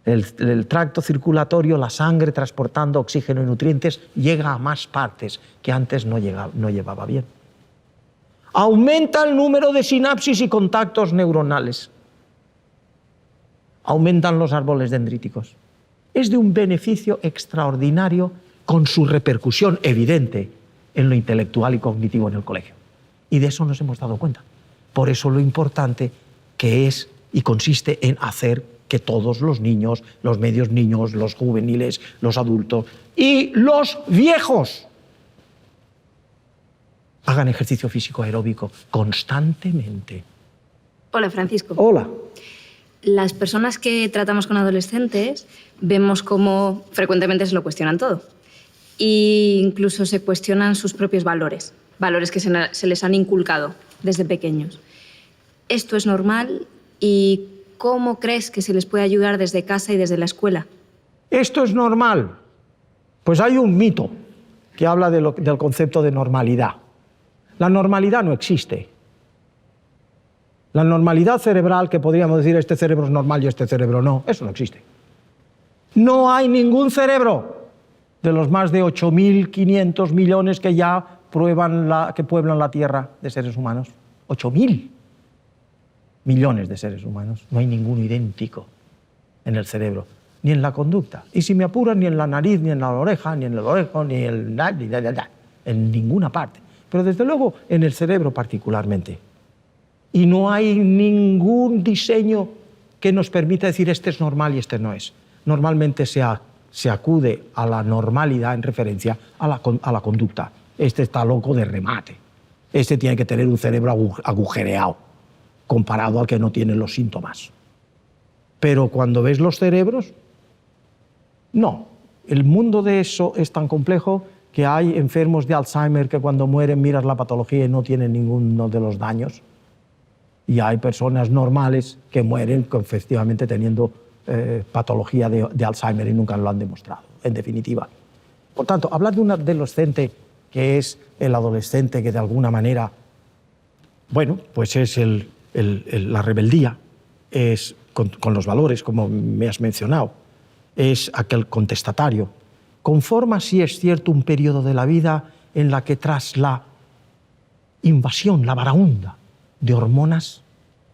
el tracto circulatorio, la sangre transportando oxígeno y nutrientes, llega a más partes que antes no llevaba bien. Aumenta el número de sinapsis y contactos neuronales. Aumentan los árboles dendríticos. Es de un beneficio extraordinario con su repercusión evidente en lo intelectual y cognitivo en el colegio. Y de eso nos hemos dado cuenta. Por eso lo importante que es y consiste en hacer que todos los niños, los medios niños, los juveniles, los adultos y los viejos hagan ejercicio físico aeróbico constantemente. Hola, Francisco. Hola. Las personas que tratamos con adolescentes vemos cómo frecuentemente se lo cuestionan todo. e incluso se cuestionan sus propios valores, valores que se les han inculcado desde pequeños. ¿Esto es normal y cómo crees que se les puede ayudar desde casa y desde la escuela? ¿Esto es normal? Pues hay un mito que habla del concepto de normalidad. La normalidad no existe. La normalidad cerebral, que podríamos decir este cerebro es normal y este cerebro no, eso no existe. No hay ningún cerebro de los más de 8.500 millones que ya pueblan la Tierra de seres humanos. 8.000 millones de seres humanos. No hay ninguno idéntico en el cerebro, ni en la conducta. Y si me apuran, ni en la nariz, ni en la oreja, ni en el orejo, ni en ninguna parte. Pero desde luego en el cerebro particularmente. Y no hay ningún diseño que nos permita decir este es normal y este no es. Normalmente se acude a la normalidad en referencia a la conducta. Este está loco de remate. Este tiene que tener un cerebro agujereado comparado al que no tiene los síntomas. Pero cuando ves los cerebros, no. El mundo de eso es tan complejo que hay enfermos de Alzheimer que cuando mueren miras la patología y no tienen ninguno de los daños. Y hay personas normales que mueren efectivamente teniendo patología de Alzheimer y nunca lo han demostrado, en definitiva. Por tanto, hablar de un adolescente que es el adolescente que de alguna manera, bueno, pues es la rebeldía, es con los valores, como me has mencionado, es aquel contestatario. Conforma, sí es cierto, un periodo de la vida en la que tras la invasión, la varaunda de hormonas,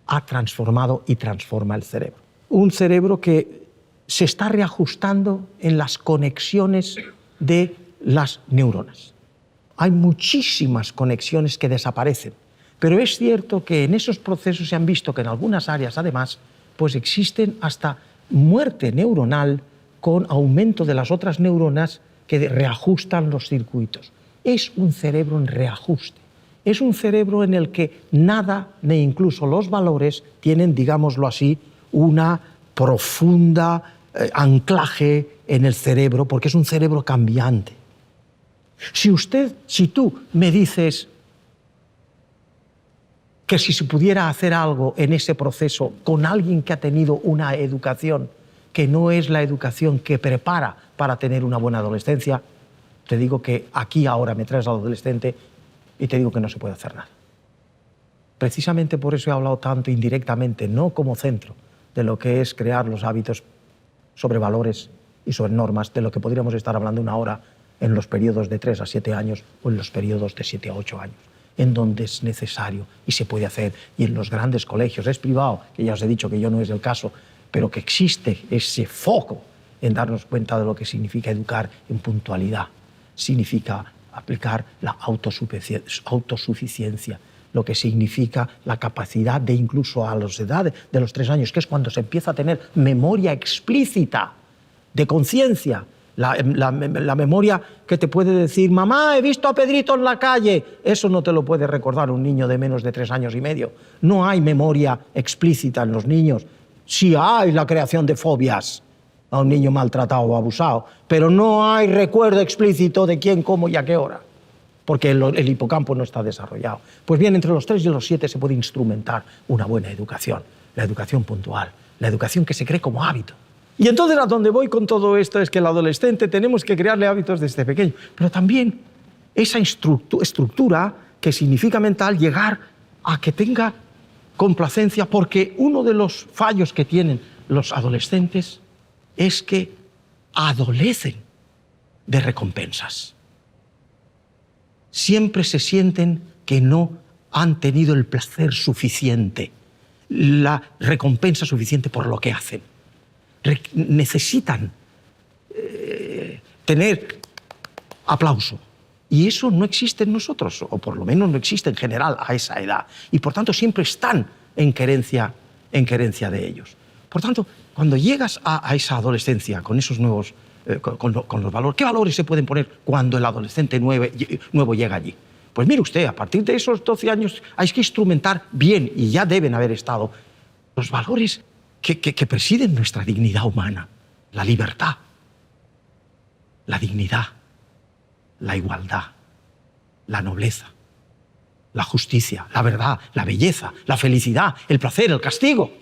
ha transformado y transforma el cerebro. Un cerebro que se está reajustando en las conexiones de las neuronas. Hay muchísimas conexiones que desaparecen, pero es cierto que en esos procesos se han visto que en algunas áreas, además, pues existen hasta muerte neuronal con aumento de las otras neuronas que reajustan los circuitos. Es un cerebro en reajuste. Es un cerebro en el que nada, ni incluso los valores, tienen, digámoslo así, una profunda anclaje en el cerebro, porque es un cerebro cambiante. Si tú me dices que si se pudiera hacer algo en ese proceso con alguien que ha tenido una educación que no es la educación que prepara para tener una buena adolescencia, te digo que aquí ahora me traes al adolescente y te digo que no se puede hacer nada. Precisamente por eso he hablado tanto indirectamente, no como centro de lo que es crear los hábitos sobre valores y sobre normas, de lo que podríamos estar hablando una hora en los periodos de 3 a 7 años o en los periodos de 7 a 8 años, en donde es necesario y se puede hacer. Y en los grandes colegios, es privado, que ya os he dicho que yo no es el caso, pero que existe ese foco en darnos cuenta de lo que significa educar en puntualidad, significa aplicar la autosuficiencia, lo que significa la capacidad de incluso a las edades de los 3 años, que es cuando se empieza a tener memoria explícita de conciencia, la memoria que te puede decir, mamá, he visto a Pedrito en la calle. Eso no te lo puede recordar un niño de menos de 3 años y medio. No hay memoria explícita en los niños. Sí hay la creación de fobias a un niño maltratado o abusado, pero no hay recuerdo explícito de quién, cómo y a qué hora, porque el hipocampo no está desarrollado. Pues bien, entre los 3 y los 7 se puede instrumentar una buena educación, la educación puntual, la educación que se cree como hábito. Y entonces a donde voy con todo esto es que el adolescente tenemos que crearle hábitos desde pequeño, pero también esa estructura que significa mental llegar a que tenga complacencia, porque uno de los fallos que tienen los adolescentes es que adolecen de recompensas. Siempre se sienten que no han tenido el placer suficiente, la recompensa suficiente por lo que hacen. Necesitan tener aplauso. Y eso no existe en nosotros, o por lo menos no existe en general a esa edad. Y por tanto siempre están en querencia de ellos. Por tanto, cuando llegas a esa adolescencia con esos nuevos, con los valores, ¿qué valores se pueden poner cuando el adolescente nuevo llega allí? Pues mire usted, a partir de esos 12 años hay que instrumentar bien, y ya deben haber estado, los valores que presiden nuestra dignidad humana, la libertad, la dignidad, la igualdad, la nobleza, la justicia, la verdad, la belleza, la felicidad, el placer, el castigo.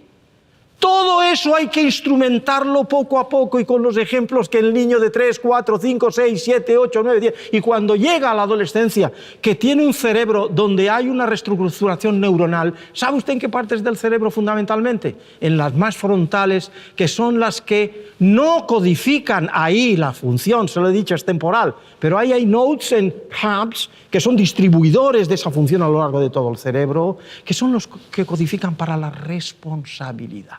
Todo eso hay que instrumentarlo poco a poco y con los ejemplos que el niño de 3, 4, 5, 6, 7, 8, 9, 10... Y cuando llega a la adolescencia, que tiene un cerebro donde hay una reestructuración neuronal, ¿sabe usted en qué partes del cerebro fundamentalmente? En las más frontales, que son las que no codifican ahí la función, se lo he dicho, es temporal, pero ahí hay nodes en hubs, que son distribuidores de esa función a lo largo de todo el cerebro, que son los que codifican para la responsabilidad.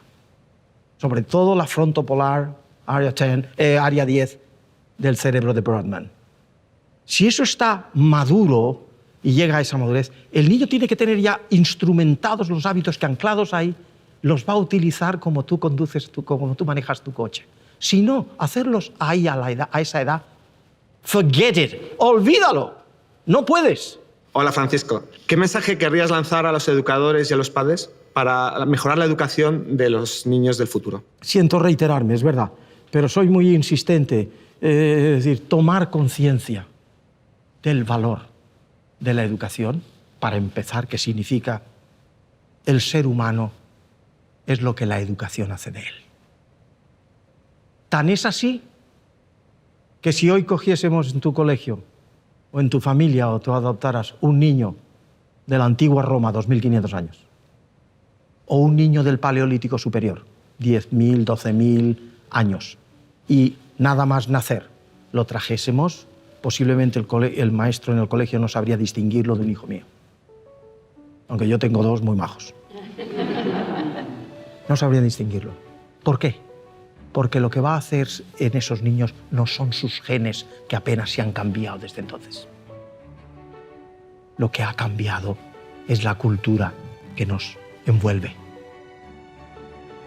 Sobre todo la frontopolar, área 10 del cerebro de Brodmann. Si eso está maduro y llega a esa madurez, el niño tiene que tener ya instrumentados los hábitos que anclados ahí, los va a utilizar como tú conduces, como tú manejas tu coche. Si no, hacerlos ahí a esa edad, forget it, olvídalo, no puedes. Hola Francisco, ¿qué mensaje querrías lanzar a los educadores y a los padres para mejorar la educación de los niños del futuro? Siento reiterarme, es verdad, pero soy muy insistente. Es decir, tomar conciencia del valor de la educación, para empezar, que significa el ser humano es lo que la educación hace de él. Tan es así que si hoy cogiésemos en tu colegio o en tu familia o tú adoptaras un niño de la antigua Roma, 2500 años, o un niño del Paleolítico Superior, 10.000, 12.000 años, y nada más nacer, lo trajésemos, posiblemente el maestro en el colegio no sabría distinguirlo de un hijo mío. Aunque yo tengo dos muy majos. No sabría distinguirlo. ¿Por qué? Porque lo que va a hacer en esos niños no son sus genes, que apenas se han cambiado desde entonces. Lo que ha cambiado es la cultura que nos envuelve.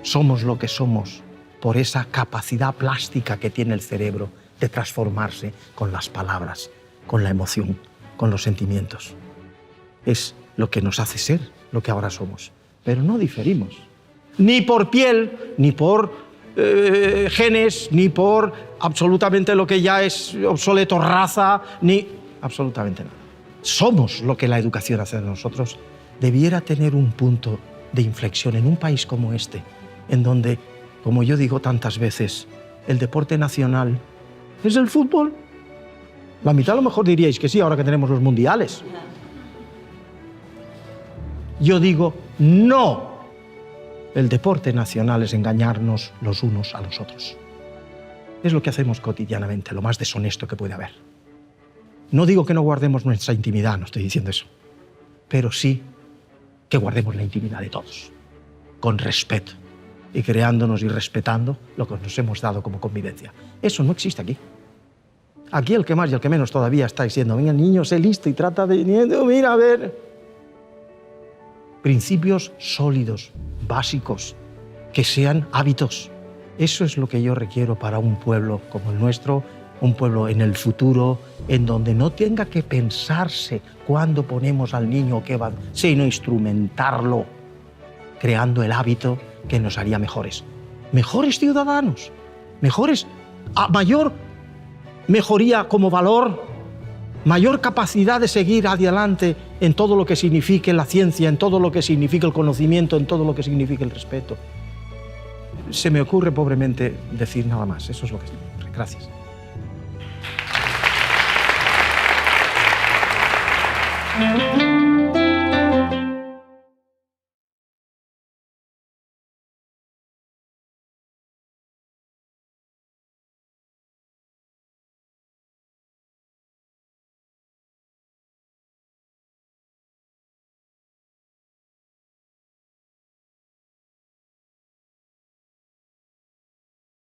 Somos lo que somos por esa capacidad plástica que tiene el cerebro de transformarse con las palabras, con la emoción, con los sentimientos. Es lo que nos hace ser lo que ahora somos. Pero no diferimos. Ni por piel, ni por genes, ni por absolutamente lo que ya es obsoleto, raza, ni absolutamente nada. Somos lo que la educación hace de nosotros. Debiera tener un punto de inflexión en un país como este, en donde, como yo digo tantas veces, el deporte nacional es el fútbol. La mitad a lo mejor diríais que sí, ahora que tenemos los mundiales. Yo digo, no. El deporte nacional es engañarnos los unos a los otros. Es lo que hacemos cotidianamente, lo más deshonesto que puede haber. No digo que no guardemos nuestra intimidad, no estoy diciendo eso, pero sí que guardemos la intimidad de todos, con respeto, y creándonos y respetando lo que nos hemos dado como convivencia. Eso no existe aquí. Aquí el que más y el que menos todavía está diciendo, venga niño, sé listo y trata de... Mira, a ver... Principios sólidos, básicos, que sean hábitos. Eso es lo que yo requiero para un pueblo como el nuestro, un pueblo en el futuro, en donde no tenga que pensarse cuándo ponemos al niño qué va, sino instrumentarlo, creando el hábito que nos haría mejores. Mejores ciudadanos, mejores, a mayor mejoría como valor, mayor capacidad de seguir adelante en todo lo que signifique la ciencia, en todo lo que signifique el conocimiento, en todo lo que signifique el respeto. Se me ocurre pobremente decir nada más. Eso es lo que se me ocurre. Gracias.